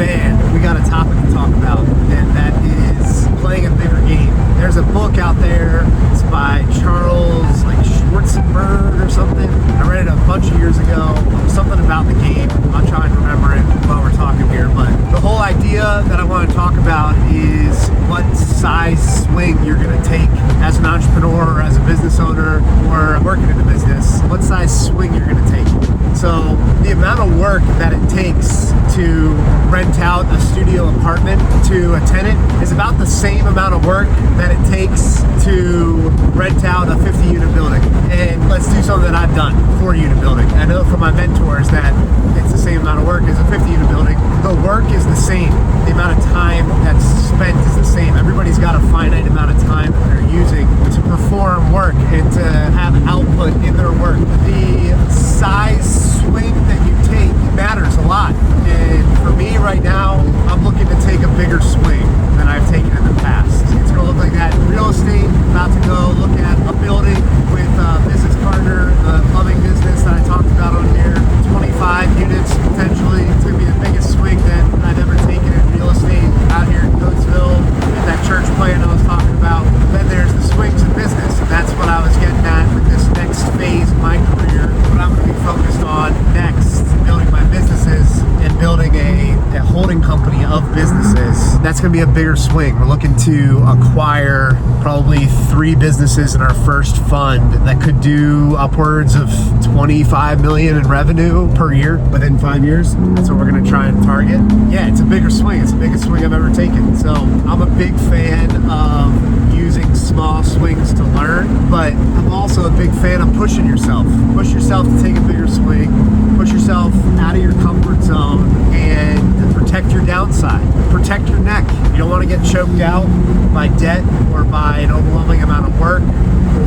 man, we got a topic to talk about, and that is playing a bigger game. There's a book out there. It's by Charles Schwarzenberg or something. I read it a bunch of years ago. Something about the game. I'll try and remember it while we're talking here. But the whole idea that I want to talk about is what size swing you're going to take as an entrepreneur or as a business owner or working in a business. What size swing you're going to take. So the amount of work that it takes to rent out a studio apartment to a tenant is about the same amount of work that it takes to rent out a 50-unit building. And let's do something that I've done, 40-unit building. I know from my mentors that it's the same amount of work as a 50-unit building. The work is the same. The amount of time that's spent is the same. Everybody's got a finite amount of time that they're using to perform work and to have output in their work. The size swing that you take matters a lot. And for me right now, I'm looking to take a bigger swing than I've taken in the past. It's going to look like that in real estate. About to go look at a building with a business partner, the plumbing business that I talked about on here. 25 units potentially. It's going to be the biggest swing that I've ever taken in real estate out here in Coatesville. And that church plan I was talking about. Then there's the swings in business. And that's what I was getting at with this next phase of my career. What I'm going to be focused on next, building my businesses and building a holding company of businesses. That's going to be a bigger swing. We're looking to acquire probably 3 businesses in our first fund that could do upwards of 25 million in revenue per year within 5 years. That's what we're going to try and target. Yeah, it's a bigger swing. It's the biggest swing I've ever taken. So I'm a big fan of using small swings to learn, but I'm also a big fan of pushing yourself. Push yourself to take a bigger swing. Push yourself out of your comfort zone and protect your downside. Protect your neck. You don't want to get choked out by debt or by an overwhelming amount of work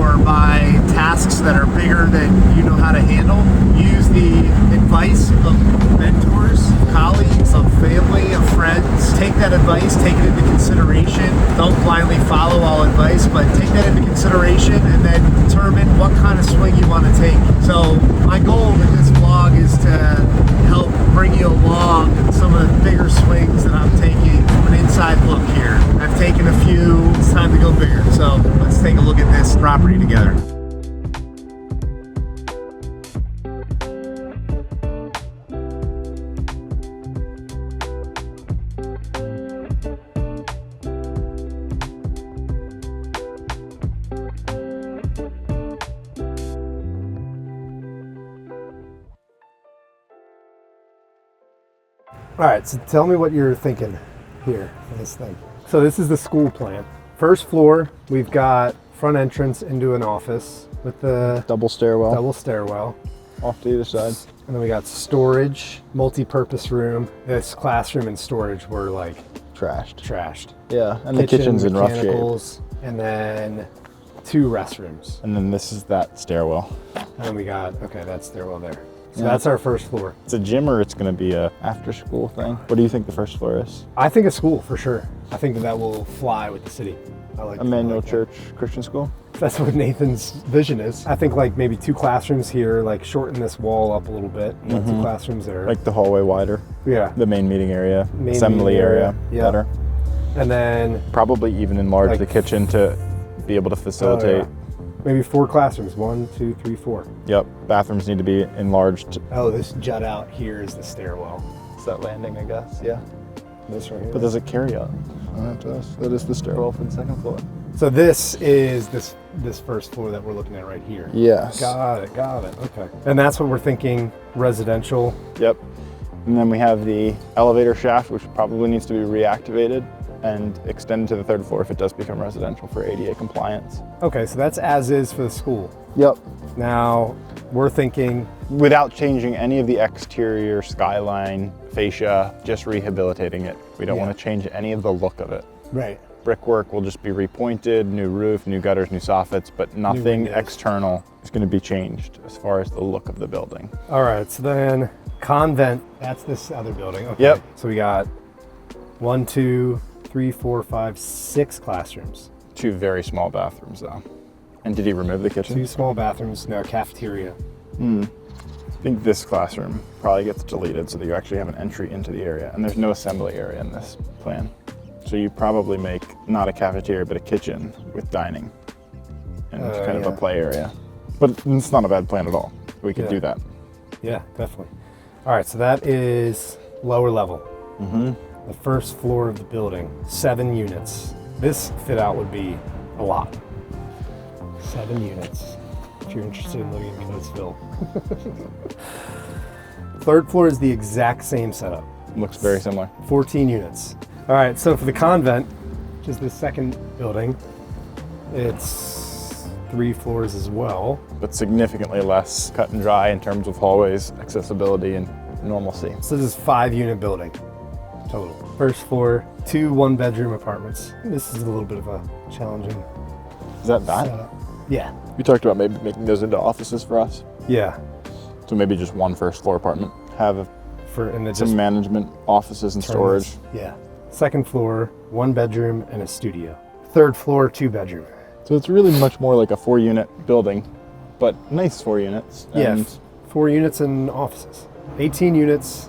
or by tasks that are bigger than you know how to handle. Use the advice of mentors, colleagues, of family, of friends. Take that advice, take it into consideration. Don't blindly follow all advice, but take that into consideration and then determine what kind of swing you want to take. So my goal with this vlog is to help bring you along some of the bigger swings that I'm taking from an inside look here. I've taken a few, it's time to go bigger. So let's take a look at this property together. All right, so tell me what you're thinking here for this thing. So this is the school plan. First floor, we've got front entrance into an office with the double stairwell off to either side. And then we got storage, multi-purpose room. This classroom and storage were like trashed. Yeah, and the kitchen's in rough shape. And then 2 restrooms. And then this is that stairwell. And then we got, okay, that stairwell there. So that's our first floor. It's a gym or it's going to be a after school thing? What do you think the first floor is? I think a school for sure. I think that will fly with the city. I like Emmanuel Church Christian School? That's what Nathan's vision is. I think like maybe 2 classrooms here, like shorten this wall up a little bit. 2 classrooms there. Like the hallway wider. Yeah. The main meeting area, assembly area. Yeah. Better. And then probably even enlarge like the kitchen to be able to facilitate. Maybe 4 classrooms, 1, 2, 3, 4. Yep, bathrooms need to be enlarged. Oh, this jut out here is the stairwell. It's that landing, I guess, yeah. This right here. But there's a carry-out. That is the stairwell for the second floor. So this is this first floor that we're looking at right here. Yes. Got it, okay. And that's what we're thinking, residential. Yep. And then we have the elevator shaft, which probably needs to be reactivated and extended to the 3rd floor if it does become residential for ADA compliance. Okay, so that's as is for the school. Yep. Now, we're thinking... without changing any of the exterior skyline, fascia, just rehabilitating it. We don't want to change any of the look of it. Right. Brickwork will just be repointed, new roof, new gutters, new soffits, but nothing external is going to be changed as far as the look of the building. All right, so then convent, that's this other building. Okay. Yep. So we got 1, 2, 3, 4, 5, 6 classrooms. 2 very small bathrooms though. And did he remove the kitchen? 2 small bathrooms, no cafeteria. think this classroom probably gets deleted so that you actually have an entry into the area, and there's no assembly area in this plan. So you probably make not a cafeteria, but a kitchen with dining and kind of a play area. But it's not a bad plan at all. We could do that. Yeah, definitely. All right, so that is lower level. The first floor of the building, 7 units. This fit out would be a lot. 7 units, if you're interested in living in Coatesville. Third floor is the exact same setup. Looks very similar. 14 units. All right, so for the convent, which is the second building, it's 3 floors as well. But significantly less cut and dry in terms of hallways, accessibility, and normalcy. So this is 5-unit building total. First floor, 2 one-bedroom apartments. This is a little bit of a challenging Is that that? setup. Yeah. We talked about maybe making those into offices for us. Yeah. So maybe just one first floor apartment. Have And then some management offices and storage. Yeah. Second floor, 1 bedroom and a studio. Third floor, 2 bedroom. So it's really much more like a 4-unit building, but nice 4 units. Yeah. And 4 units and offices. 18 units,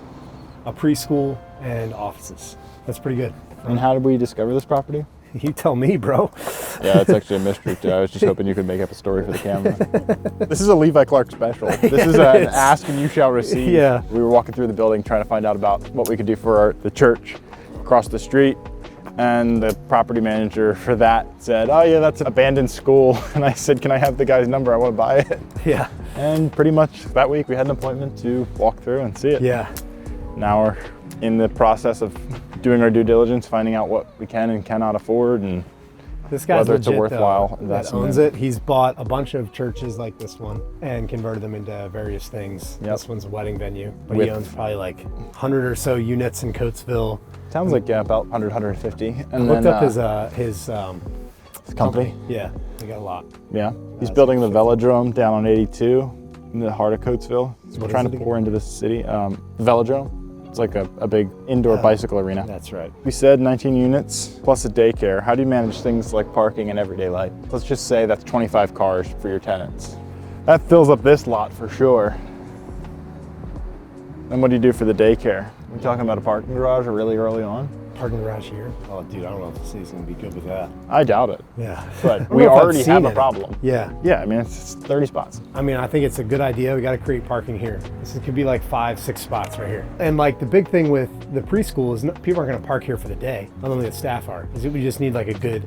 a preschool, and offices. That's pretty good. And how did we discover this property? You tell me, bro. Yeah, it's actually a mystery too. I was just hoping you could make up a story for the camera. This is a Levi Clark special. This is an ask and you shall receive. Yeah. We were walking through the building trying to find out about what we could do for the church across the street. And the property manager for that said, oh yeah, that's an abandoned school. And I said, can I have the guy's number? I want to buy it. Yeah. And pretty much that week we had an appointment to walk through and see it. Yeah. Now we're in the process of doing our due diligence, finding out what we can and cannot afford, and This guy's whether it's a legit, worthwhile though, that investment. owns it. He's bought a bunch of churches like this one and converted them into various things. Yep. This one's a wedding venue, but With- he owns probably like 100 or so units in Coatesville. Sounds like about 100, 150. I And looked then up his company. Yeah, they got a lot. Yeah, he's That's building the Velodrome down on 82 in the heart of Coatesville. So we're What trying is to it pour into the city. Velodrome. It's like a big indoor bicycle arena. That's right. We said 19 units plus a daycare. How do you manage things like parking and everyday life? Let's just say that's 25 cars for your tenants. That fills up this lot for sure. And what do you do for the daycare? Are we talking about a parking garage or really early on? Parking garage here. Oh, dude, I don't know if the city's gonna be good with that. I doubt it. Yeah. But we already have a problem. Yeah. Yeah, I mean, it's 30 spots. I mean, I think it's a good idea. We got to create parking here. This could be like 5, 6 spots right here. And like the big thing with the preschool is people aren't going to park here for the day. Not only the staff are. Is we just need like a good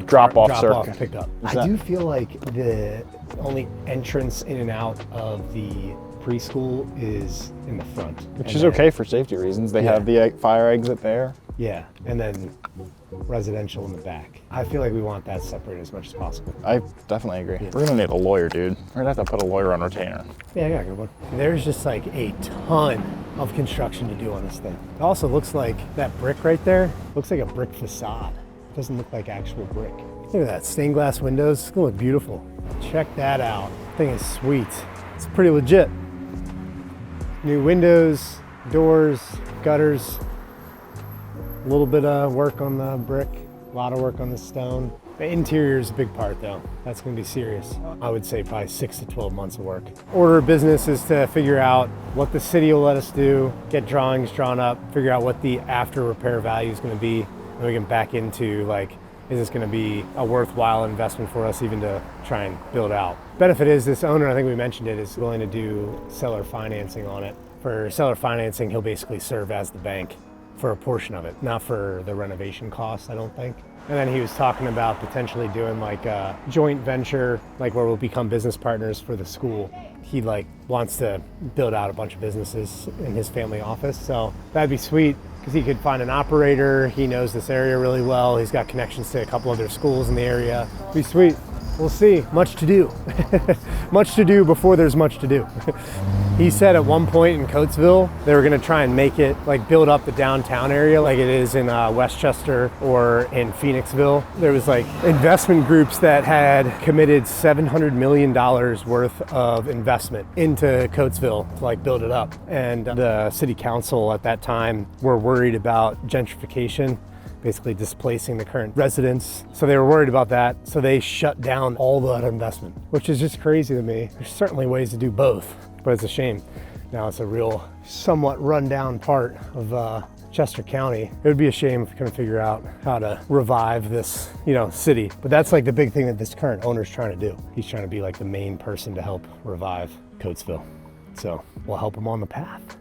Drop-off circuit. pickup. Is I that- do feel like the only entrance in and out of the preschool is in the front, Which is okay for safety reasons. They Yeah. have the fire exit there. Yeah, and then residential in the back. I feel like we want that separated as much as possible. I definitely agree. We're gonna need a lawyer, dude. We're gonna have to put a lawyer on retainer. Yeah, I got a good one. There's just like a ton of construction to do on this thing. It also looks like that brick right there looks like a brick facade. It doesn't look like actual brick. Look at that, stained glass windows. It's gonna look beautiful. Check that out. Thing is sweet. It's pretty legit. New windows, doors, gutters. A little bit of work on the brick, a lot of work on the stone. The interior is a big part though. That's gonna be serious. I would say probably 6 to 12 months of work. Order of business is to figure out what the city will let us do, get drawings drawn up, figure out what the after repair value is gonna be, and we can back into like, is this gonna be a worthwhile investment for us even to try and build out? Benefit is this owner, I think we mentioned it, is willing to do seller financing on it. For seller financing, he'll basically serve as the bank for a portion of it, not for the renovation costs, I don't think. And then he was talking about potentially doing like a joint venture, like where we'll become business partners for the school. He like wants to build out a bunch of businesses in his family office. So that'd be sweet because he could find an operator. He knows this area really well. He's got connections to a couple other schools in the area. Be sweet. We'll see. Much to do. Much to do before there's much to do. He said at one point in Coatesville, they were gonna try and make it, like build up the downtown area like it is in Westchester or in Phoenixville. There was like investment groups that had committed $700 million worth of investment into Coatesville to like build it up. And the city council at that time were worried about gentrification, basically displacing the current residents. So they were worried about that. So they shut down all that investment, which is just crazy to me. There's certainly ways to do both. but it's a shame. Now it's a real somewhat rundown part of Chester County. It would be a shame if we couldn't figure out how to revive this, city. But that's like the big thing that this current owner's trying to do. He's trying to be like the main person to help revive Coatesville. So we'll help him on the path.